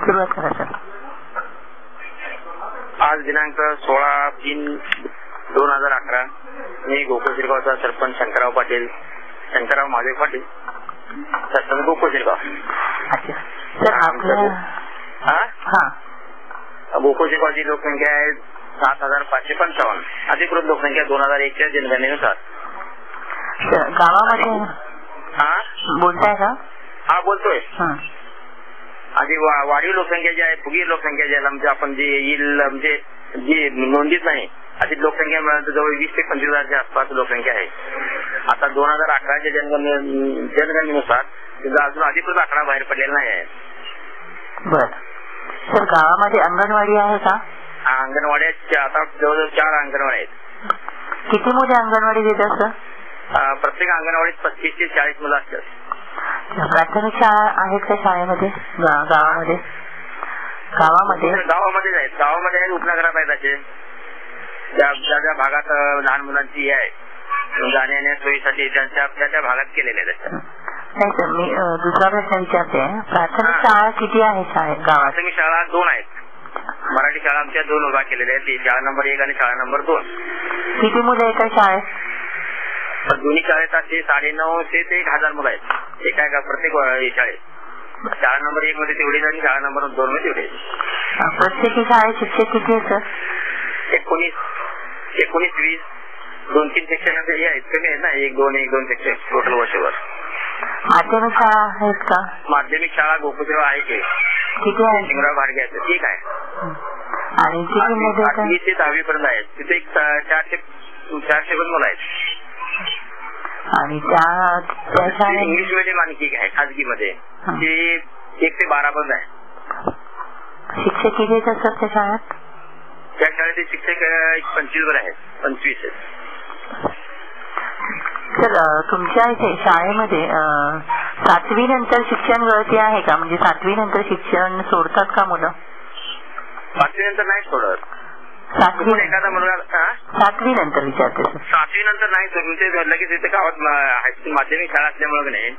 सुरुवात करा सर. आज दिनांक 16/3/2011 मी गोकुळ शिरगावचा सरपंच शंकरराव पाटील, शंकरराव महादेव पाटील, सरपंच गोकुळ शिरगाव. अच्छा सर, आपल्या गोकुळ शिरगावची लोकसंख्या आहे 7,555. अधिकृत लोकसंख्या 2001च्या जनगणनेनुसार. गावामध्ये बोलताय का? हा बोलतोय. आधी वाढीव लोकसंख्या जी आहे, फुगीर लोकसंख्या ज्याला म्हणजे आपण जे येईल म्हणजे जी नोंदीत नाही अशी लोकसंख्या जवळ 20 ते 25,000च्या आसपास लोकसंख्या आहे. आता 2011च्या जनगणनेनुसार त्याचा अजून अधिकृत आकडा बाहेर पडलेला नाही आहे. बर सर, गावामध्ये अंगणवाडी आहे का? अंगणवाड्या आता जवळजवळ 4 अंगणवाड्या आहेत. किती मुले अंगणवाडी देतात सर? प्रत्येक अंगणवाडीत 35 ते 40 मुलं असतात. प्राथमिक शाळा आहेत का शाळेमध्ये? गावामध्ये आहेत. गावामध्ये आहेत, उपनगरात आहेत. असे ज्या भागात लहान मुलांची आहे जाण्या येण्या सोयीसाठी त्या भागात केलेल्या आहेत. नाही सर, मी दुसरा प्रश्न विचारते. प्राथमिक शाळा किती आहे शाळेत गावात? प्राथमिक शाळा 2 आहेत. मराठी शाळा आमच्या 2 उभा केलेल्या आहेत. शाळा नंबर 1 आणि शाळा नंबर 2. किती मुलं एका शाळेत? दोन्ही शाळेत असे 950 ते 1000 मुलं आहेत एका प्रत्येक शाळेत. शाळा नंबर 1 मध्ये तेवढीच आणि शाळा नंबर 2 मध्ये तेवढे. प्रत्येक शाळेत शिक्षक किती आहेत सर? 19, 20 2-3 शिक्षक आहेत. कमी आहेत ना, 1-2 शिक्षक टोटल वर्षभर. माध्यमिक शाळा आहेत का? माध्यमिक शाळा गोकुळ आहे की किती आहे? शिंगराव घाडगे ठीक आहे. आणि किती मुलं? 8वी ते 10वी पर्यंत आहेत. तिथे 400 मुलं आहेत. आणि त्या शाळेत इंग्लिश मीडियम आणखी आहे खाजगी मध्ये ते 1 ते 12 पर्यंत आहे. शिक्षक किती आहेत सर त्या शाळेत? त्या शाळेचे शिक्षक 25 वर आहेत. 25 आहेत. सर, तुमच्या इथे शाळेमध्ये 7वी नंतर शिक्षण गळती आहे का? म्हणजे 7वी नंतर शिक्षण सोडतात का मुलं? 5वी नंतर नाही सोडत. 7वी नंतर विचारते सर. 7वी नंतर नाही सोडून ते लगेच इथे गावात हायस्कूल माध्यमिक शाळा असल्यामुळे नाही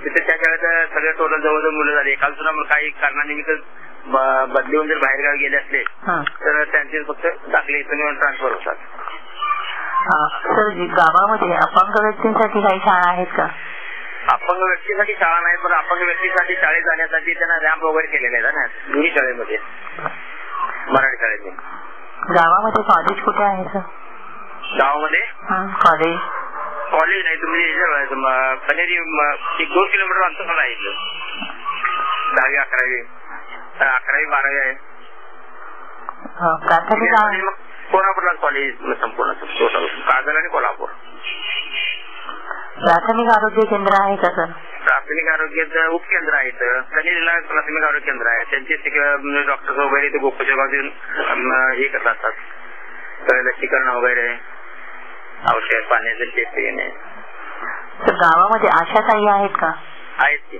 तिथे त्या शाळेत सगळे टोटल जवळजवळ मुलं झाले. एकाल सुद्धा काही कारणानिमित्त बदलीहून जर बाहेरगावी गेले असले तर त्यांचे फक्त दाखले इथून ट्रान्सफर होतात. सर, गावामध्ये अपंग व्यक्तींसाठी काही शाळा आहेत का? अपंग व्यक्तीसाठी शाळा नाही, पण अपंग व्यक्तीसाठी शाळेत जाण्यासाठी त्यांना रॅम्प वगैरे केलेले आहेत ना दोन्ही शाळेमध्ये, मराठी शाळेमध्ये. गावामध्ये कॉलेज कुठे आहे सर? गावामध्ये कॉलेज नाही. तुम्ही कनेरी 1-2 किलोमीटर अंतराला आहे. 10वी 11वी 12वी आहे. कोल्हापूरला कॉलेज संपूर्ण कागल आणि कोल्हापूर. प्राथमिक आरोग्य केंद्र आहे का सर? प्राथमिक आरोग्य उपकेंद्र आहेत. कनेरीला प्राथमिक आरोग्य केंद्र आहे. त्यांचे डॉक्टर वगैरे ते गोकुळच्या गावातून हे करत असतात. लसीकरण वगैरे, औषध पाण्याचे टेस्ट घेणे. गावामध्ये आशाताई आहेत का? आहेत की.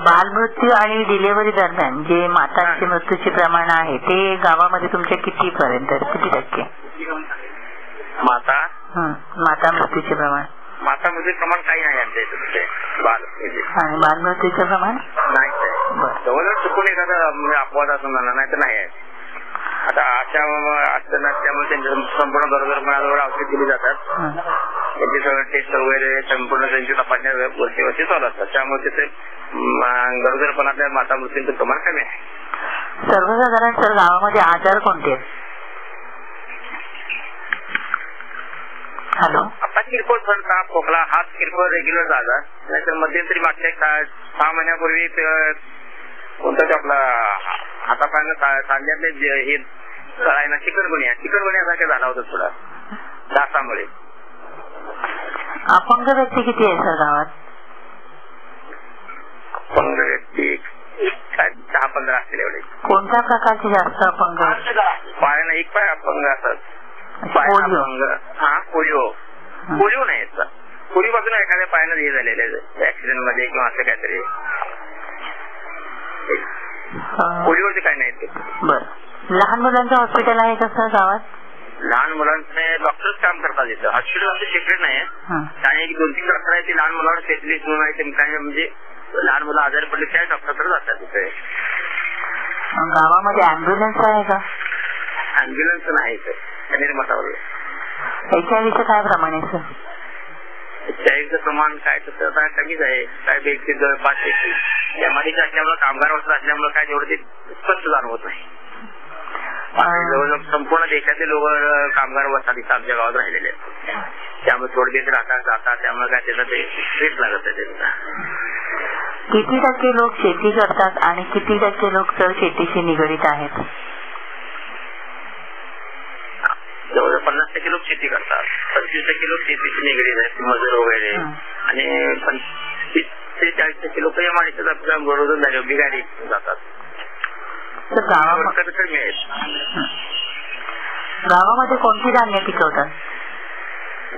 बालमृत्यू आणि डिलिव्हरी दरम्यान जे मातांचे मृत्यूचे प्रमाण आहे ते गावामध्ये तुमच्या किती टक्के? माता मृत्यूचे प्रमाण? माता मृत्यूचे प्रमाण काही नाही आमच्या इथे. आणि बालमृत्यूचे प्रमाण नाही. जवळजवळ चुकून एखादा अपवाद असं नाही तर नाही आहे. आता अशा असताना त्यामुळे त्यांच्या संपूर्ण गरोदरपणावर औषध दिली जातात. त्यांचे सगळं टेस्ट वगैरे संपूर्ण त्यांची तपासण्या वर्षी चालू असतात. त्यामुळे तिथे गरोदरपणातल्या माता मृत्यूचं प्रमाण कमी आहे. सर्वसाधारण सर गावामध्ये आजार कोणते आहेत? हॅलो, आता किरकोळ ताप खोकला हाच किरकोळ रेग्युलर आजार. नाहीतर मध्यंतरी मागच्या 6 महिन्यापूर्वी कोणता आपला हातापायानं सांध्यातले हे कळायला चिकनगुन्यासारखं झाला होता थोडा डासामुळे. अपंग व्यक्ती किती आहे सर गावात? अपंग व्यक्ती 10-15 असतील एवढे. कोणत्या प्रकारचे जास्त अपंग? पायानं एक पाय अपंग असतात. पोलिओ नाही. पूर्वीपासून एखाद्या पायानं हे झालेलं ऍक्सिडेंट मध्ये किंवा असं काहीतरी. पोलिओचे काय नाही. बरं, लहान मुलांचं हॉस्पिटल आहे का सर गावात? लहान मुलांचे डॉक्टर्स काम करतात इथं. हॉस्पिटल असं सेपरेट नाही. आणि 1-2-3 डॉक्टर आहेत ते लहान मुलांवर स्पेशलिस्ट म्हणून आहे. म्हणजे लहान मुलं आजारी पडले त्या डॉक्टरकडे जातात. असतात तिथे. गावामध्ये अँब्युलन्स आहे का? अँब्युलन्स नाही सर, कनेरी मठावर. HIV काय प्रमाण आहे सर? HIVचं प्रमाण काय तसं आता कमीच आहे. काय व्यक्ती 5 एमआयडीचे असल्यामुळे कामगार वस्ती असल्यामुळे काय तेवढं ते स्पष्ट जाणवत नाही. जवळजवळ संपूर्ण देशातले लोक कामगार वस्तीत आमच्या गावात राहिलेले आहेत. त्यामुळे थोडे दिवस राहतात जातात, त्यामुळे काय त्याला ते स्ट्रेस लागत आहे. किती टक्के लोक शेती करतात आणि किती टक्के लोक तर शेतीशी निगडीत आहेत? जवळजवळ 50% लोक शेती करतात, 25% लोक शेतीशी निगडीत आहेत, मजूर वगैरे, आणि 30 ते 40% लोक एमआयडीच्या बरोबर बिगारी जातात. गावामध्ये कोणती धान्य पिकवतात?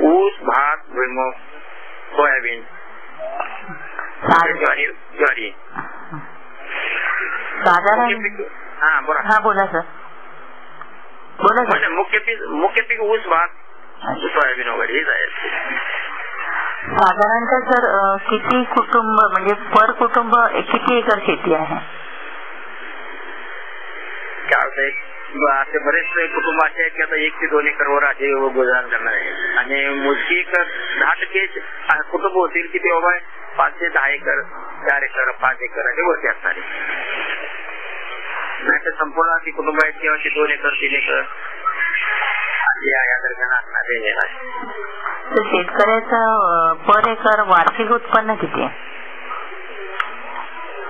ऊस, भात, भुईमूग, सोयाबीन, ज्वारी. साधारण बोला सर. बोला. मुख्य पीक ऊस, भात, सोयाबीन वगैरे हेच आहे. साधारणतः सर किती कुटुंब म्हणजे पर कुटुंब किती एकर शेती आहे? असे बरेच कुटुंब असे आहेत की आता 1 ते 2 एकरवर असे गुजराण करणार आहे, आणि मोजकी 10% कुटुंब होतील की ते बाबा 5 ते 10 एकर, 4 एकर, 5 एकर असे वरती असणार आहे. नाही तर संपूर्ण ती कुटुंब आहेत किंवा 2 एकर, 3 एकर या दरम्यान असणार आहे. तर शेतकऱ्याचं पर एकर वार्षिक उत्पन्न किती आहे?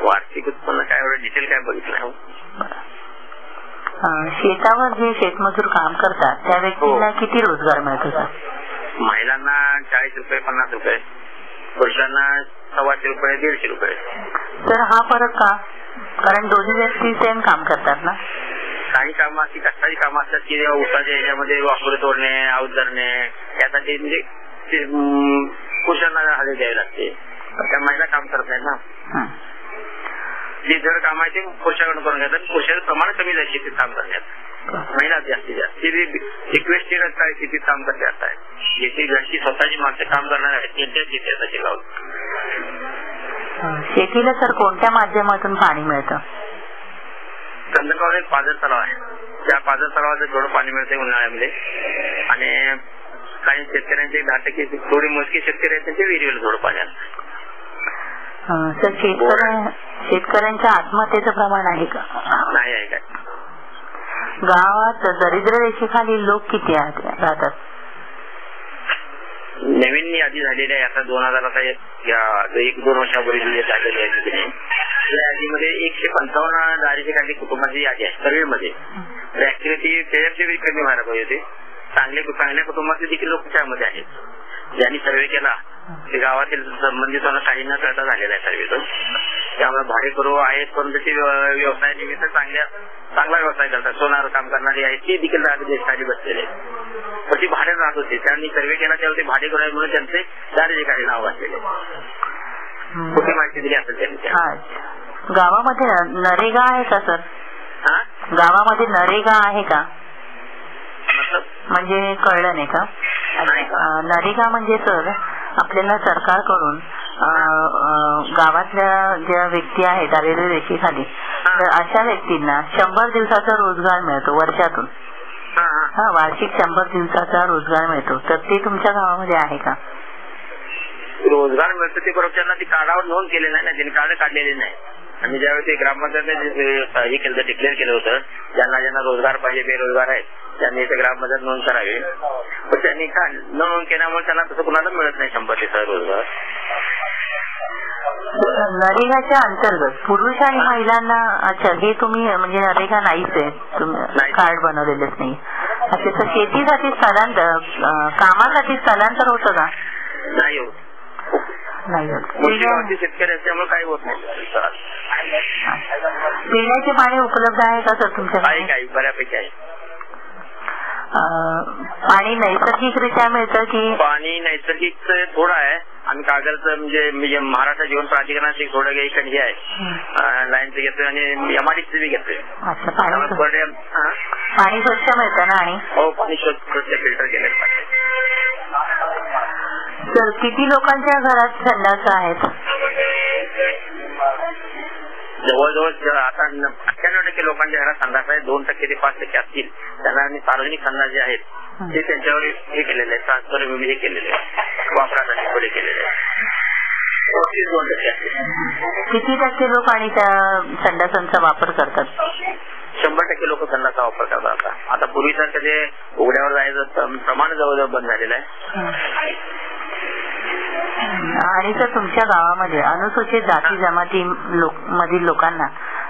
वार्षिक उत्पन्न काय एवढं डिटेल काय बघितलं नाही. शेतावर जे शेतमजूर काम करतात त्या व्यक्तींना किती रोजगार मिळतो सर? महिलांना 40 रुपये, 50 रुपये, पुरुषांना 125 रुपये, 150 रुपये. तर हा फरक का? कारण दोन्ही व्यक्ती सेम काम करतात ना. काही कामं अशी कष्टाची कामं असतात की उसाच्या ह्याच्यामध्ये वाकुळे तोडणे, आऊत धरणे, यासाठी म्हणजे पुरुषांना हजेरी द्यावी लागते. त्या महिला काम करत नाही ना. जे जड काम आहे ते पुरुषाकडून करून घेतात. पुरुषाचं प्रमाण कमी जाईल शेतीत काम करण्यात, महिला जास्तीत जास्त रिक्वेस्टेड असतात शेतीत काम करण्यात आहे. ज्याची घरची स्वतःची माणसं काम करणार आहेत त्यांच्या शेती गावात. शेतीला सर कोणत्या माध्यमातून पाणी मिळतं? कंदकावर एक पाझर तलाव आहे, त्या पाझर तलावाचं थोडं पाणी मिळतंय उन्हाळ्यामध्ये, आणि काही शेतकऱ्यांचे 10% थोडी मोजकी शेतकरी आहेत त्यांच्या विहिरीवर थोडं पाणी असतं. सर शेतकऱ्यांच्या आत्महत्येचं प्रमाण आहे का? नाही आहे काय. गावात दरिद्र रेषेखाली लोक किती राहतात? नवीन यादी झालेली आहे आता 2000 आता 1-2 वर्षापूर्वी झालेली आहे. त्या यादीमध्ये 155 दारिद्र्यरेषेखाली कुटुंबाची यादी आहे सर्वेमध्ये. ऍक्च्युअली त्याच्यापेक्षा कमी व्हायला पाहिजे होते. चांगल्या कुटुंबातले देखील लोक त्यामध्ये आहेत. ज्यांनी सर्वे केला ते गावातील संबंधितांना काही न करता झालेला आहे सर्वेतून. त्यामुळे भाडेकरू आहेत परंतु ते व्यवसायानिमित्त चांगला व्यवसाय करतात. सोनार काम करणारे आहेत ते देखील दारिद्र्यरेषेखाली बसलेले आहेत, पण ती भाडे राहत होते. त्यांनी सर्वे केला तेव्हा ते भाडेकरू आहेत म्हणून त्यांचे दारिद्र्यरेषेखाली नाव असलेले. कुठे माहिती दिली असेल त्यांनी. गावामध्ये नरेगा आहे का सर? गावामध्ये नरेगा आहे का? म्हणजे कळलं नाही का? नरेगा म्हणजे सर आपल्याला सरकारकडून गावातल्या ज्या व्यक्ती आहेत दारिद्र्य रेषेखाली तर अशा व्यक्तींना 100 दिवसाचा रोजगार मिळतो वर्षातून. वार्षिक 100 दिवसाचा रोजगार मिळतो. तर ते तुमच्या गावामध्ये आहे का? रोजगार मिळतो ते बरोबर त्यांना ती कार्डावर नोंद केलेली नाही ना, त्यांनी कार्ड काढलेले नाही. आणि ज्यावेळी ते ग्रामपंचायतने हे केलं डिक्लेअर केलं होतं ज्यांना रोजगार पाहिजे बेरोजगार आहेत त्यांनी इथे ग्रामपंचायत नोंद करावी, पण त्यांनी नोंद केल्यामुळे त्यांना तसं कुणाला मिळत नाही 100 दिवसाचा रोजगार. नरेगाच्या अंतर्गत पुरुष आणि महिलांना अच्छा हे तुम्ही म्हणजे नरेगा नाहीच आहे, तुम्ही कार्ड बनवलेलंच नाही. अच्छा, तर शेतीसाठी स्थलांतर कामासाठी स्थलांतर होतं का? नाही होत. शेतकरी असल्यामुळे काही होत नाही. पिण्याचे पाणी उपलब्ध आहे का सर तुमच्याकडे? काही बऱ्यापैकी आहे. पाणी नैसर्गिकरित्या मिळतं की? पाणी नैसर्गिक थोडं आहे. आम्ही कागलचं म्हणजे महाराष्ट्र जीवन प्राधिकरणाचे थोडं काही हे आहे लाईनचं घेतोय आणि एमआयडीचं बी घेतोय. अच्छा, पाणी स्वच्छ मिळतं ना? आणि हो, पाणी स्वच्छ फिल्टर केलेलं पाहिजे. सर किती लोकांच्या घरात संडास आहेत? जवळजवळ आता 98% लोकांच्या घरात संडास आहे. 2% ते 5% असतील त्यांना सार्वजनिक संडास जे आहेत ते त्यांच्यावर हे केलेले आहे, ट्रान्सफर हे केलेले आहे, वापरासाठी पुढे केलेले आहे. किती टक्के लोक आणि त्या संडासांचा वापर करतात? 100% लोक संडासचा वापर करतात. आता पूर्वीसारखं जे उघड्यावर जायचं प्रमाण जवळजवळ बंद झालेलं आहे. आणि सर तुमच्या गावामध्ये अनुसूचित जाती जमाती मधील लोकांना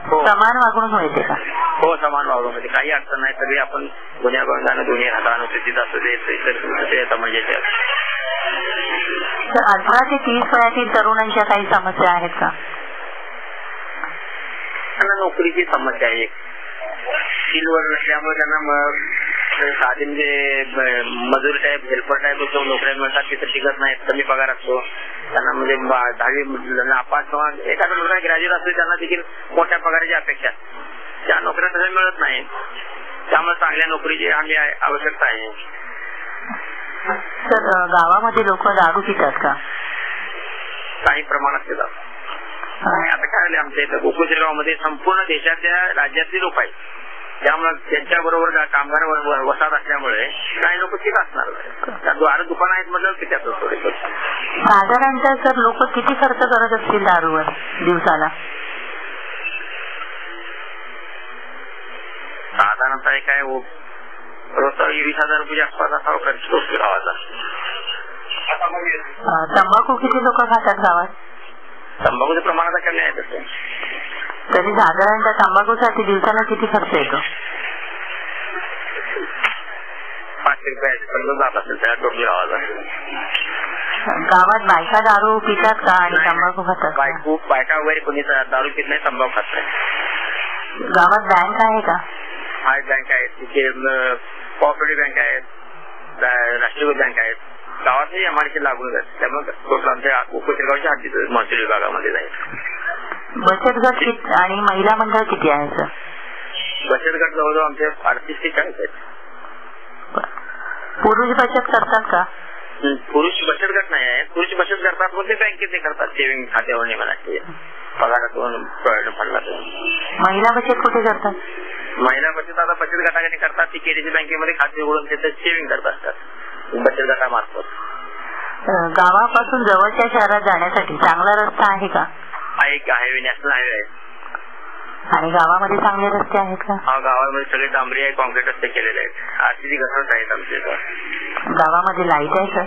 समान वागणूक मिळते का? हो, समान वागणूक मिळते. काही अडचण नाही. सगळी आपण गुन्ह्या गोविंदाने दोन्ही राहता, अनुसूचित असू दे म्हणजे. तर 18 ते 30 वयातील तरुणांच्या काही समस्या आहेत का? त्यांना नोकरीची समस्या आहे. स्किलवर नसल्यामुळे त्यांना साधे म्हणजे मजूर टाईप हेल्पर टाईप नोकऱ्या मिळतात, तिथे टिकत नाहीत, कमी पगार असतो त्यांना. म्हणजे 10वी नापास किंवा एखादा मुलगा ग्रॅज्युएट असतो त्यांना देखील मोठ्या पगाराची अपेक्षा, त्या नोकऱ्या तशा मिळत नाही. त्यामुळे चांगल्या नोकरीची आम्ही आवश्यकता आहे. सर गावामध्ये लोक दारू पितात का? काही प्रमाणात पितात. आता काय आमच्या इथं गोकुळ गावामध्ये संपूर्ण देशाच्या राज्यातली लोक आहेत, त्यामुळे त्यांच्या बरोबर कामगार वसाहत असल्यामुळे काही लोक तिथे असणार. दुकान आहेत म्हणजे पितात. साधारणतः सर लोक किती खर्च करत असतील दारूवर दिवसाला? साधारणतः काय रोजचा 20,000 रुपये आसपास असा खर्च होतो गावाचा. तंबाखू किती लोक खातात गावात? तंबाखूचं प्रमाण आता कमी आहे तसं. तरी साधारणतः तंबाखूसाठी दिवसाला किती खर्च येतो? 500 रुपये जात असेल त्या टोटल गावाला. गावात बायका दारू पितात का आणि तंबाखू खातात? बायका वगैरे कोणी दारू पित नाही, तंबाखू खात नाही. गावात बँक आहे का? हाय बँक आहेत, तिथे कोऑपरेटिव्ह बँक आहेत, राष्ट्रीय बँक आहेत. गावातही एमआरसी लागून जाते, त्यामुळे टोटल आमच्या उपजिल्ह्याच्या हद्दीत महसूल विभागामध्ये जाईल. बचत गट आणि महिला मंडळ किती आहे सर? बचत गट जवळजवळ आमचे 38 ते 40 आहेत. पुरुष बचत करतात का? पुरुष बचत गट नाही आहे. पुरुष बचत करतात पण ते बँकेत करतात, सेव्हिंग खात्यावर निघाले पगारातून फंडातून. महिला बचत कुठे करतात? महिला बचत आता बचत गटाकडे करतात, ती केडीसी बँकेमध्ये खाते उघडून तिथे सेव्हिंग करत असतात बचत गटामार्फत. गावापासून जवळच्या शहरात जाण्यासाठी चांगला रस्ता आहे का? हायवे, नॅशनल हायवे आहे. आणि गावामध्ये चांगले रस्ते आहेत का? हा, गावामध्ये सगळे डांबरी आहे, कॉन्क्रीट रस्ते केलेले आहेत. आरसीसी घसरत आहेत आमच्या इथं. गावामध्ये लाईट आहे का?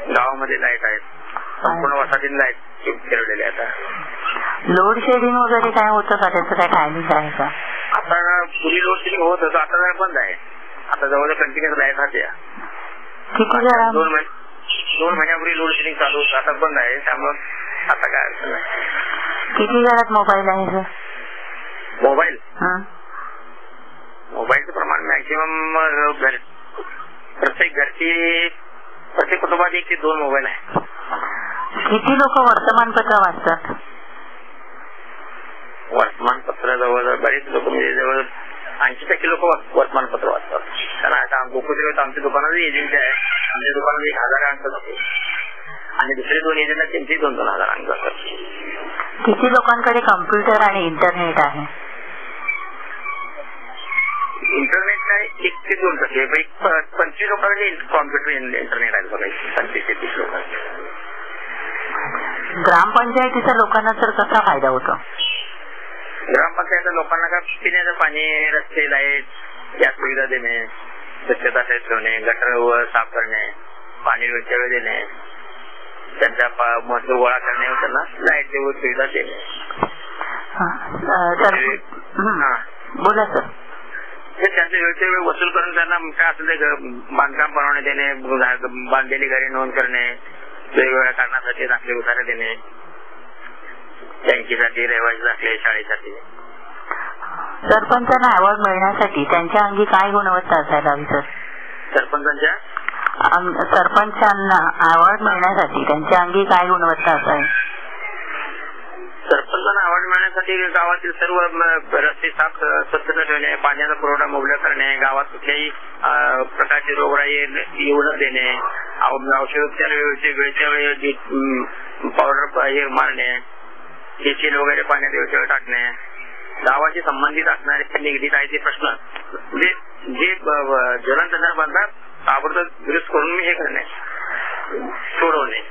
गावामध्ये लाईट आहेत, संपूर्ण वसाहतीत लाईट फिरवलेले आता. लोड शेडिंग वगैरे काय होतं का? त्याचं काय टायमिंग आहे का? आता पूर्वी लोड शेडिंग होत होतं, आता जरा बंद आहे. आता जवळजवळ कंटिन्युअस लाईट राहते. किती जरा 2 महिन्यापूर्वी लोड शेडिंग चालू होतं, आता बंद आहे. त्यामुळे आता काय अडचण नाही. किती घरात मोबाईल आहे सर? मोबाईलचं प्रमाण मॅक्झिमम प्रत्येक कुटुंबात 1 ते 2 मोबाईल आहे. किती लोक वर्तमानपत्र वाचतात? वर्तमानपत्र जवळजवळ बरेच लोक, म्हणजे जवळ 80% लोक वर्तमानपत्र वाचतात. कारण आता गोकुळ आमच्या दुकानात एजंट आहे, आमच्या दुकानात 1,000 अंक जातो आणि दुसरे 2 एजंट आहेत त्यांचे 2,000 अंक जातात. किती लोकांकडे कम्प्युटर आणि इंटरनेट आहे? इंटरनेट काय 1 ते 2%. 25 लोकांकडे कॉम्प्युटर इंटरनेट आहे बघा, 25 ते 30 लोकांचे. ग्रामपंचायतीचा लोकांना तर कसा फायदा होतो? ग्रामपंचायत लोकांना का पिण्याचं पाणी, रस्ते, लाईट या सुविधा देणे, स्वच्छता ठेवणे, गटर साफ करणे, पाणी वेळच्या वेळ देणे, त्यांचा महत्व गोळा करणे, त्यांना लाईट सुविधा देणे. बोला सर. त्यांचे वेळच्या वेळ वसूल करून त्यांना काय असेल बांधकाम परवाने देणे, बांधलेली घरे नोंद करणे, वेगवेगळ्या कारणासाठी दाखले उतारे देणे, बँकेसाठी, रहिवासी दाखले, शाळेसाठी. सरपंचांना अवॉर्ड मिळण्यासाठी त्यांच्या अंगी काय गुणवत्ता असायला हवी सर? सरपंचांना अवॉर्ड मिळण्यासाठी त्यांच्या अंगी काय गुणवत्ता असावी? सरपंचांना अवॉर्ड मिळण्यासाठी गावातील सर्व रस्ते साफ स्वच्छता ठेवणे, पाण्याचा पुरवठा मुबलक करणे, गावात कुठल्याही प्रकारची रोगराई येऊ न देणे, औषधोपचार वेळच्या वेळी पावडर मारणे, केशील वगैरे पाण्यात वेळच्या वेळ टाकणे, गावाशी संबंधित असणारे निगडीत आहे ते प्रश्न जे ज्वलंत बनतात ताबडतोब दुरुस्त करून मी हे करणे सोडवणे